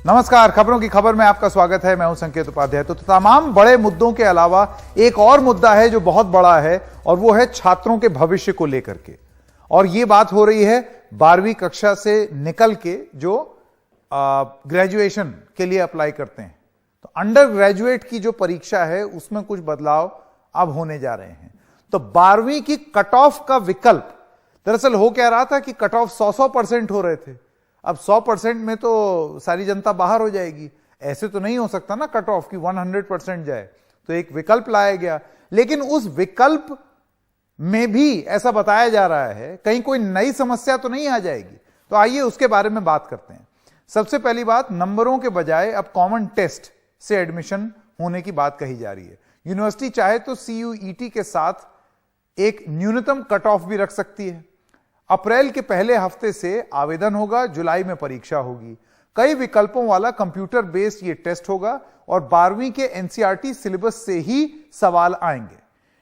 नमस्कार, खबरों की खबर में आपका स्वागत है। मैं हूं संकेत उपाध्याय। तो तमाम बड़े मुद्दों के अलावा एक और मुद्दा है जो बहुत बड़ा है और वो है छात्रों के भविष्य को लेकर के। और ये बात हो रही है 12वीं कक्षा से निकल के जो ग्रेजुएशन के लिए अप्लाई करते हैं। तो अंडर ग्रेजुएट की जो परीक्षा है उसमें कुछ बदलाव अब होने जा रहे हैं। तो 12वीं की कट ऑफ का विकल्प, दरअसल हो क्या रहा था कि कट ऑफ 100% हो रहे थे। अब 100% में तो सारी जनता बाहर हो जाएगी, ऐसे तो नहीं हो सकता ना कट ऑफ की 100% जाए। तो एक विकल्प लाया गया, लेकिन उस विकल्प में भी ऐसा बताया जा रहा है कहीं कोई नई समस्या तो नहीं आ जाएगी। तो आइए उसके बारे में बात करते हैं। सबसे पहली बात, नंबरों के बजाय अब कॉमन टेस्ट से एडमिशन होने की बात कही जा रही है। यूनिवर्सिटी चाहे तो CUET के साथ एक न्यूनतम कट ऑफ भी रख सकती है। अप्रैल के पहले हफ्ते से आवेदन होगा, जुलाई में परीक्षा होगी। कई विकल्पों वाला कंप्यूटर बेस्ड ये टेस्ट होगा और 12वीं के NCERT सिलेबस से ही सवाल आएंगे।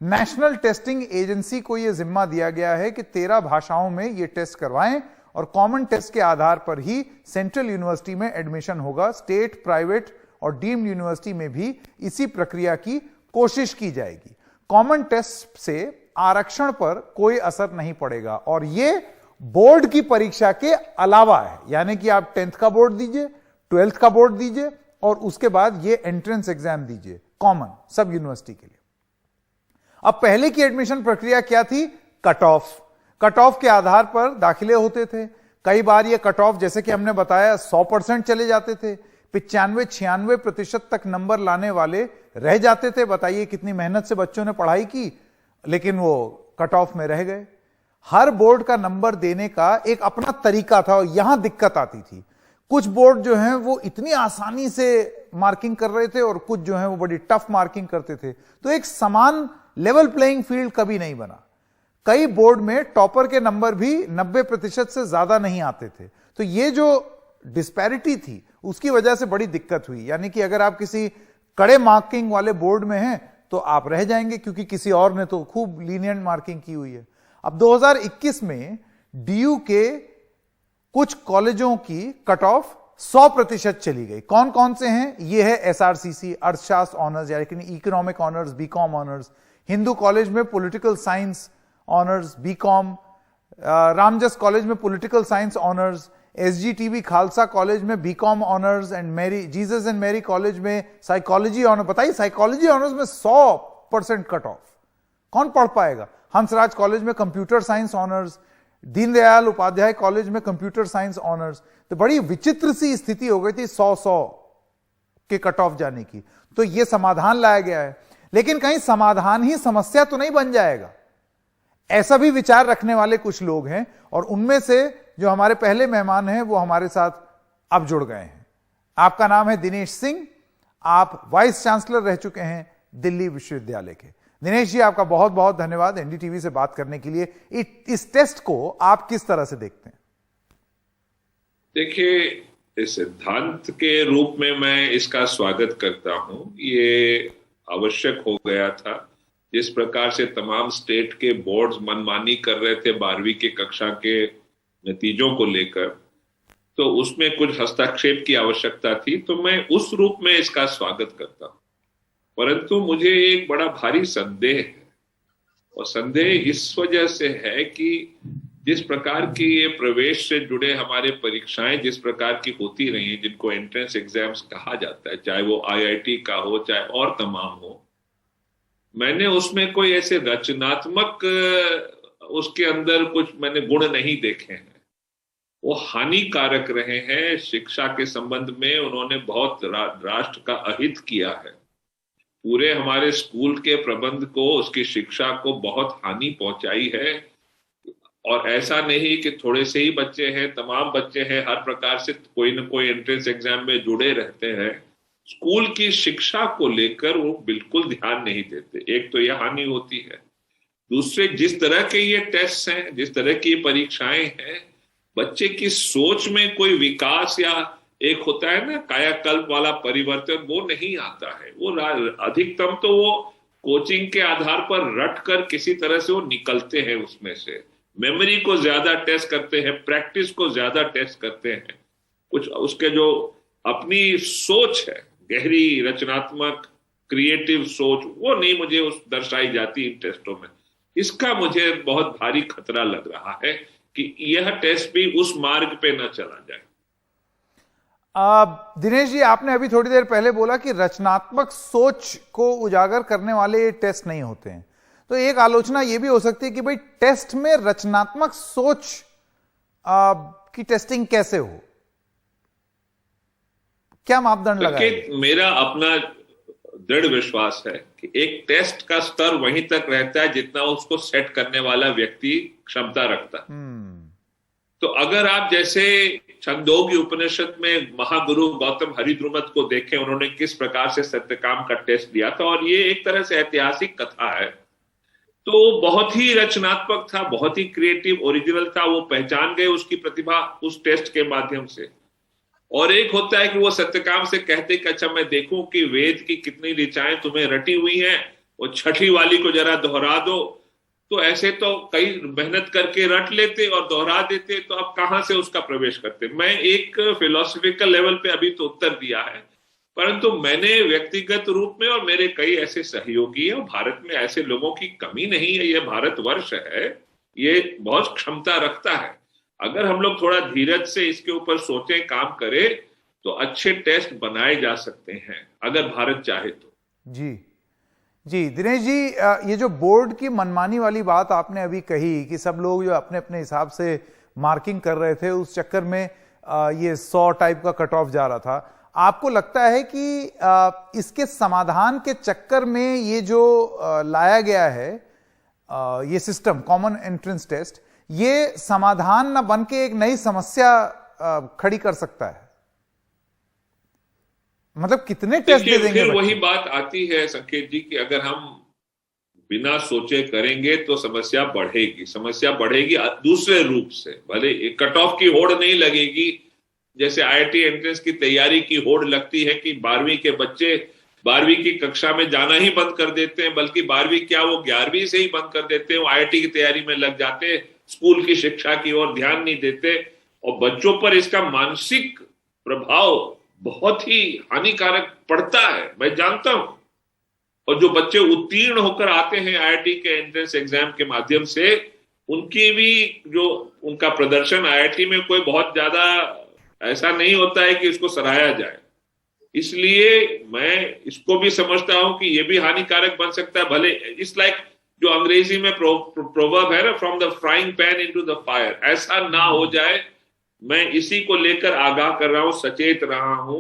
नेशनल टेस्टिंग एजेंसी को यह जिम्मा दिया गया है कि 13 भाषाओं में यह टेस्ट करवाएं और कॉमन टेस्ट के आधार पर ही सेंट्रल यूनिवर्सिटी में एडमिशन होगा। स्टेट, प्राइवेट और डीम्ड यूनिवर्सिटी में भी इसी प्रक्रिया की कोशिश की जाएगी। कॉमन टेस्ट से आरक्षण पर कोई असर नहीं पड़ेगा और यह बोर्ड की परीक्षा के अलावा है, यानी कि आप 10th का बोर्ड दीजिए, 12th का बोर्ड दीजिए और उसके बाद यह एंट्रेंस एग्जाम दीजिए, कॉमन सब यूनिवर्सिटी के लिए। अब पहले की एडमिशन प्रक्रिया क्या थी? Cut off. कट ऑफ के आधार पर दाखिले होते थे। कई बार यह कट ऑफ, जैसे कि हमने बताया, 100% चले जाते थे। 95-96% तक नंबर लाने वाले रह जाते थे। बताइए कितनी मेहनत से बच्चों ने पढ़ाई की, लेकिन वो कट ऑफ में रह गए। हर बोर्ड का नंबर देने का एक अपना तरीका था और यहां दिक्कत आती थी। कुछ बोर्ड जो हैं वो इतनी आसानी से मार्किंग कर रहे थे और कुछ जो हैं वो बड़ी टफ मार्किंग करते थे। तो एक समान लेवल प्लेइंग फील्ड कभी नहीं बना। कई बोर्ड में टॉपर के नंबर भी 90% से ज्यादा नहीं आते थे। तो ये जो डिस्पैरिटी थी उसकी वजह से बड़ी दिक्कत हुई। यानी कि अगर आप किसी कड़े मार्किंग वाले बोर्ड में हैं तो आप रह जाएंगे, क्योंकि किसी और ने तो खूब लीनियंट मार्किंग की हुई है। अब 2021 में DU के कुछ कॉलेजों की कट ऑफ 100% चली गई। कौन कौन से हैं? ये है SRCC, अर्थशास्त्र ऑनर्स यानी economic honours, BCom honours. Hindu college में political science honours, BCom। Ramjas college में political science honours. SGTB Khalsa college में BCom honours and Mary Jesus and Mary college में साइकोलॉजी ऑनर्स। बताइए, साइकोलॉजी ऑनर्स में 100% कट ऑफ, कौन पढ़ पाएगा? हंसराज कॉलेज में computer science honours, Deendayal Upadhyaya college में कंप्यूटर साइंस ऑनर्स। तो बड़ी विचित्र सी स्थिति हो गई थी 100 के कट ऑफ जाने की। तो यह समाधान लाया गया है, लेकिन कहीं समाधान ही समस्या तो नहीं बन जाएगा, ऐसा भी विचार रखने वाले कुछ लोग हैं। और उनमें से जो हमारे पहले मेहमान हैं वो हमारे साथ अब जुड़ गए हैं। आपका नाम है दिनेश सिंह, आप वाइस चांसलर रह चुके हैं दिल्ली विश्वविद्यालय के। दिनेश जी, आपका बहुत बहुत धन्यवाद NDTV से बात करने के लिए। इस टेस्ट को आप किस तरह से देखते हैं? देखिए, इस सिद्धांत के रूप में मैं इसका स्वागत करता हूं। ये आवश्यक हो गया था। जिस प्रकार से तमाम स्टेट के बोर्ड्स मनमानी कर रहे थे 12वीं की कक्षा के नतीजों को लेकर, तो उसमें कुछ हस्तक्षेप की आवश्यकता थी। तो मैं उस रूप में इसका स्वागत करता हूं। परंतु मुझे एक बड़ा भारी संदेह है, और संदेह इस वजह से है कि जिस प्रकार की ये प्रवेश से जुड़े हमारे परीक्षाएं जिस प्रकार की होती रही हैं, जिनको एंट्रेंस एग्जाम्स कहा जाता है, चाहे वो IIT का हो चाहे और तमाम हो, मैंने उसमें कोई ऐसे रचनात्मक उसके अंदर कुछ मैंने गुण नहीं देखे हैं। वो हानिकारक रहे हैं। शिक्षा के संबंध में उन्होंने बहुत राष्ट्र का अहित किया है। पूरे हमारे स्कूल के प्रबंध को, उसकी शिक्षा को बहुत हानि पहुंचाई है। और ऐसा नहीं कि थोड़े से ही बच्चे हैं, तमाम बच्चे हैं, हर प्रकार से कोई ना कोई एंट्रेंस एग्जाम में जुड़े रहते हैं। स्कूल की शिक्षा को लेकर वो बिल्कुल ध्यान नहीं देते। एक तो यह हानि होती है। दूसरे, जिस तरह के ये टेस्ट हैं, जिस तरह की परीक्षाएं हैं, बच्चे की सोच में कोई विकास या एक होता है ना कायाकल्प वाला परिवर्तन, वो नहीं आता है। वो अधिकतम तो वो कोचिंग के आधार पर रट कर किसी तरह से वो निकलते हैं उसमें से। मेमोरी को ज्यादा टेस्ट करते हैं, प्रैक्टिस को ज्यादा टेस्ट करते हैं। कुछ उसके जो अपनी सोच है, गहरी रचनात्मक क्रिएटिव सोच, वो नहीं मुझे उस दर्शाई जाती इन टेस्टों में। इसका मुझे बहुत भारी खतरा लग रहा है कि यह टेस्ट भी उस मार्ग पे न चला जाए। दिनेश जी, आपने अभी थोड़ी देर पहले बोला कि रचनात्मक सोच को उजागर करने वाले टेस्ट नहीं होते हैं, तो एक आलोचना यह भी हो सकती है कि भाई टेस्ट में रचनात्मक सोच की टेस्टिंग कैसे हो, क्या मापदंड लगाएंगे? मेरा अपना दृढ़ विश्वास है कि एक टेस्ट का स्तर वहीं तक रहता है जितना उसको सेट करने वाला व्यक्ति क्षमता रखता है। तो अगर आप जैसे छंदोग्य उपनिषद में महागुरु गौतम हरिद्रुमत को देखें, उन्होंने किस प्रकार से सत्यकाम का टेस्ट दिया था, और ये एक तरह से ऐतिहासिक कथा है, तो बहुत ही रचनात्मक था, बहुत ही क्रिएटिव, ओरिजिनल था। वो पहचान गए उसकी प्रतिभा उस टेस्ट के माध्यम से। और एक होता है कि वो सत्यकाम से कहते कि अच्छा मैं देखूं कि वेद की कितनी ऋचाएं तुम्हें रटी हुई हैं, वो छठी वाली को जरा दोहरा दो। तो ऐसे तो कई मेहनत करके रट लेते और दोहरा देते, तो अब कहां से उसका प्रवेश करते। मैं एक फिलोसफिकल लेवल पे अभी तो उत्तर दिया है, परंतु मैंने व्यक्तिगत रूप में, और मेरे कई ऐसे सहयोगी हैं, भारत में ऐसे लोगों की कमी नहीं है, ये भारतवर्ष है, ये बहुत क्षमता रखता है। अगर हम लोग थोड़ा धीरज से इसके ऊपर सोचें, काम करें, तो अच्छे टेस्ट बनाए जा सकते हैं, अगर भारत चाहे तो। जी जी दिनेश जी, ये जो बोर्ड की मनमानी वाली बात आपने अभी कही कि सब लोग जो अपने अपने हिसाब से मार्किंग कर रहे थे, उस चक्कर में ये 100 टाइप का कट ऑफ जा रहा था, आपको लगता है कि इसके समाधान के चक्कर में ये जो लाया गया है ये सिस्टम कॉमन एंट्रेंस टेस्ट, ये समाधान न बन के एक नई समस्या खड़ी कर सकता है? मतलब कितने टेस्ट दे देंगे? फिर वही बात आती है संकेत जी कि अगर हम बिना सोचे करेंगे तो समस्या बढ़ेगी। समस्या बढ़ेगी दूसरे रूप से, भले कट ऑफ की होड़ नहीं लगेगी, जैसे आईआईटी एंट्रेंस की तैयारी की होड़ लगती है कि 12वीं के बच्चे 12वीं की कक्षा में जाना ही बंद कर देते हैं, बल्कि 12वीं क्या वो 11वीं से ही बंद कर देते हैं, वो आईआईटी की तैयारी में लग जाते हैं, स्कूल की शिक्षा की ओर ध्यान नहीं देते, और बच्चों पर इसका मानसिक प्रभाव बहुत ही हानिकारक पड़ता है, मैं जानता हूं। और जो बच्चे उत्तीर्ण होकर आते हैं आईआईटी के एंट्रेंस एग्जाम के माध्यम से, उनकी भी जो उनका प्रदर्शन आईआईटी में कोई बहुत ज्यादा ऐसा नहीं होता है कि इसको सराहा जाए। इसलिए मैं इसको भी समझता हूं कि यह भी हानिकारक बन सकता है। भले इट्स लाइक जो अंग्रेजी में प्रोवर्ब है ना, from the frying pan into the fire, ऐसा ना हो जाए। मैं इसी को लेकर आगाह कर रहा हूं, सचेत रहा हूं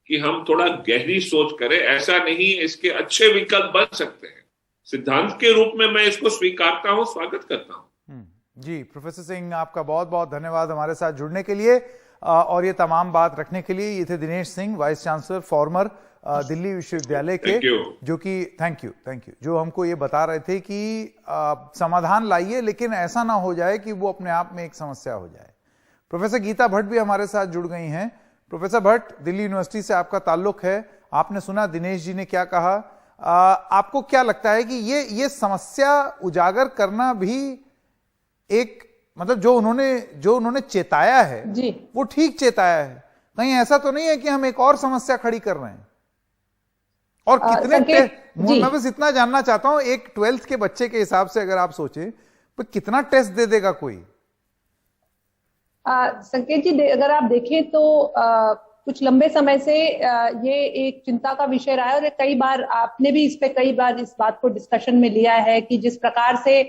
कि हम थोड़ा गहरी सोच करें। ऐसा नहीं, इसके अच्छे विकल्प बन सकते हैं। सिद्धांत के रूप में मैं इसको स्वीकारता हूं, स्वागत करता हूं। जी प्रोफेसर सिंह, आपका बहुत बहुत धन्यवाद हमारे साथ जुड़ने के लिए और ये तमाम बात रखने के लिए। ये थे Dinesh Singh, vice chancellor farmer Delhi विश्वविद्यालय के, जो कि थैंक यू जो हमको ये बता रहे थे कि समाधान लाइए, लेकिन ऐसा ना हो जाए कि वो अपने आप में एक समस्या हो जाए। प्रोफेसर गीता भट्ट भी हमारे साथ जुड़ गई हैं। प्रोफेसर भट्ट, दिल्ली यूनिवर्सिटी से आपका ताल्लुक है, आपने सुना दिनेश जी ने क्या कहा। आपको क्या लगता है कि ये समस्या उजागर करना भी एक, मतलब जो उन्होंने चेताया है जी, वो ठीक चेताया है? कहीं ऐसा तो नहीं है कि हम एक और समस्या खड़ी कर रहे हैं? और कितने मैं बस इतना जानना चाहता हूं, एक 12th के बच्चे के हिसाब से अगर आप सोचें तो कितना टेस्ट दे देगा कोई? संकेत जी, अगर आप देखें तो कुछ लंबे समय से ये एक चिंता का विषय रहा है, और कई बार आपने भी इस पे कई बार इस बात को डिस्कशन में लिया है कि जिस प्रकार से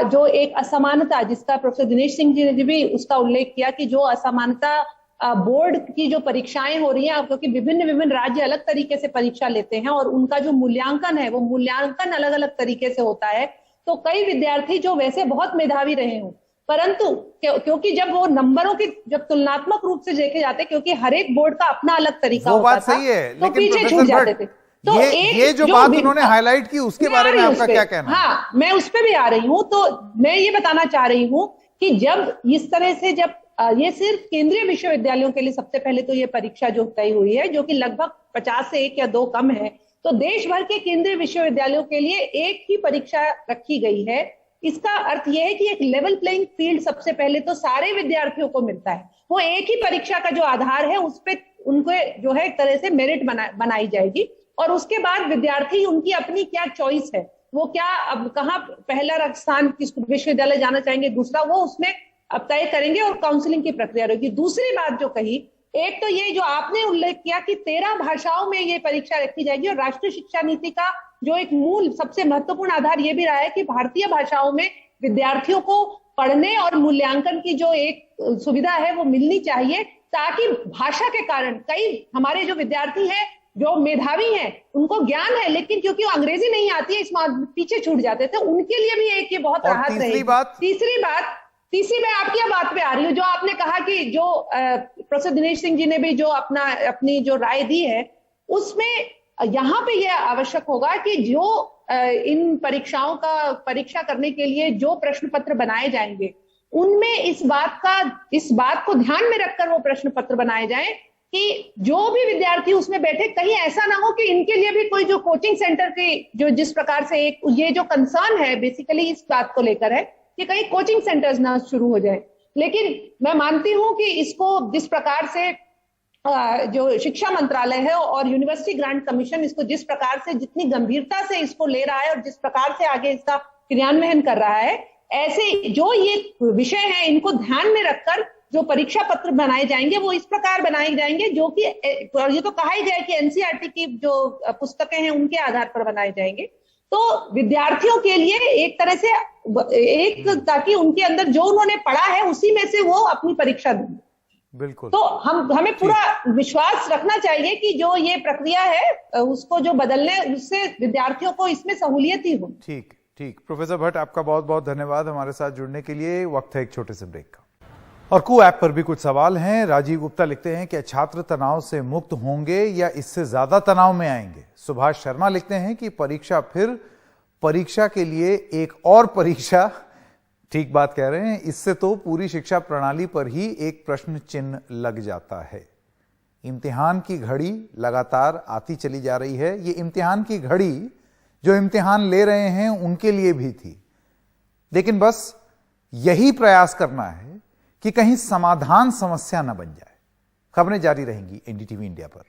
जो एक असमानता, जिसका प्रोफेसर दिनेश सिंह जी ने भी उसका उल्लेख किया कि जो असमानता बोर्ड की जो परीक्षाएं हो रही हैं, क्योंकि विभिन्न राज्य अलग तरीके से परीक्षा लेते हैं और उनका जो मूल्यांकन है वो मूल्यांकन अलग अलग तरीके से होता है। तो कई विद्यार्थी जो वैसे बहुत मेधावी रहे हों, परंतु क्योंकि जब वो नंबरों की जब तुलनात्मक रूप से देखे जाते, क्योंकि हर एक बोर्ड का अपना अलग तरीका होता था, सही है, तो पीछे छूट जाते थे। तो ये जो बात उन्होंने हाईलाइट की, उसके बारे में आपका क्या कहना? हाँ, मैं उस पर भी आ रही हूँ। तो मैं ये बताना चाह रही हूँ कि जब इस तरह से, जब ये सिर्फ केंद्रीय विश्वविद्यालयों के लिए सबसे पहले तो ये परीक्षा जो तय हुई है, जो कि लगभग 50 से 1 या 2 कम है, तो देश भर के केंद्रीय विश्वविद्यालयों के लिए एक ही परीक्षा रखी गई है। इसका अर्थ यह है कि एक लेवल प्लेइंग फील्ड सबसे पहले तो सारे विद्यार्थियों को मिलता है। वो एक ही परीक्षा का जो आधार है, उस पे उनको जो है एक तरह से मेरिट बनाई जाएगी। और उसके बाद विद्यार्थी उनकी अपनी क्या चॉइस है, वो क्या अब कहाँ पहला स्थान किस विश्वविद्यालय जाना चाहेंगे, दूसरा, वो उसमें अब तय करेंगे और काउंसलिंग की प्रक्रिया रहेगी। दूसरी बात जो कही, एक तो ये जो आपने उल्लेख किया कि 13 भाषाओं में ये परीक्षा रखी जाएगी, और राष्ट्रीय शिक्षा नीति का जो एक मूल सबसे महत्वपूर्ण आधार ये भी रहा है कि भारतीय भाषाओं में विद्यार्थियों को पढ़ने और मूल्यांकन की जो एक सुविधा है वो मिलनी चाहिए, ताकि भाषा के कारण कई हमारे जो विद्यार्थी हैं जो मेधावी हैं, उनको ज्ञान है, लेकिन क्योंकि वो अंग्रेजी नहीं आती है इसमें पीछे छूट जाते थे, उनके लिए भी एक ये बहुत राहत रहेगी। तीसरी मैं आपकी बात पे आ रही हूँ, जो आपने कहा कि जो प्रोफेसर दिनेश सिंह जी ने भी जो अपनी जो राय दी है, उसमें यहाँ पे यह आवश्यक होगा कि जो इन परीक्षाओं का परीक्षा करने के लिए जो प्रश्न पत्र बनाए जाएंगे, उनमें इस बात को ध्यान में रखकर वो प्रश्न पत्र बनाए जाएं कि जो भी विद्यार्थी उसमें बैठे, कहीं ऐसा ना हो कि इनके लिए भी कोई जो कोचिंग सेंटर के जो जिस प्रकार से एक ये जो कंसर्न है बेसिकली इस बात को लेकर है कि कहीं कोचिंग सेंटर्स ना शुरू हो जाए। लेकिन मैं मानती हूं कि इसको जिस प्रकार से जो शिक्षा मंत्रालय है और यूनिवर्सिटी ग्रांट कमीशन इसको जिस प्रकार से जितनी गंभीरता से इसको ले रहा है और जिस प्रकार से आगे इसका क्रियान्वयन कर रहा है, ऐसे जो ये विषय है इनको ध्यान में रखकर जो परीक्षा पत्र बनाए जाएंगे वो इस प्रकार बनाए जाएंगे जो कि ये तो कहा ही गया कि एनसीईआरटी की जो पुस्तकें हैं उनके आधार पर बनाए जाएंगे, तो विद्यार्थियों के लिए एक तरह से ताकि उनके अंदर जो उन्होंने पढ़ा है उसी में से वो अपनी परीक्षा देंगे। बिल्कुल। तो हमें पूरा विश्वास रखना चाहिए कि जो ये प्रक्रिया है उसको जो बदलने उससे विद्यार्थियों को इसमें सहूलियत ही हो। ठीक। प्रोफेसर भट्ट, आपका बहुत बहुत धन्यवाद हमारे साथ जुड़ने के लिए। वक्त है एक छोटे से ब्रेक का। और कू ऐप पर भी कुछ सवाल हैं। राजीव गुप्ता लिखते हैं कि छात्र तनाव से मुक्त होंगे या इससे ज्यादा तनाव में आएंगे। सुभाष शर्मा लिखते हैं कि परीक्षा के लिए एक और परीक्षा, ठीक बात कह रहे हैं, इससे तो पूरी शिक्षा प्रणाली पर ही एक प्रश्न चिन्ह लग जाता है। इम्तिहान की घड़ी लगातार आती चली जा रही है। ये इम्तिहान की घड़ी जो इम्तिहान ले रहे हैं उनके लिए भी थी, लेकिन बस यही प्रयास करना है कि कहीं समाधान समस्या न बन जाए। खबरें जारी रहेंगी एनडीटीवी इंडिया पर।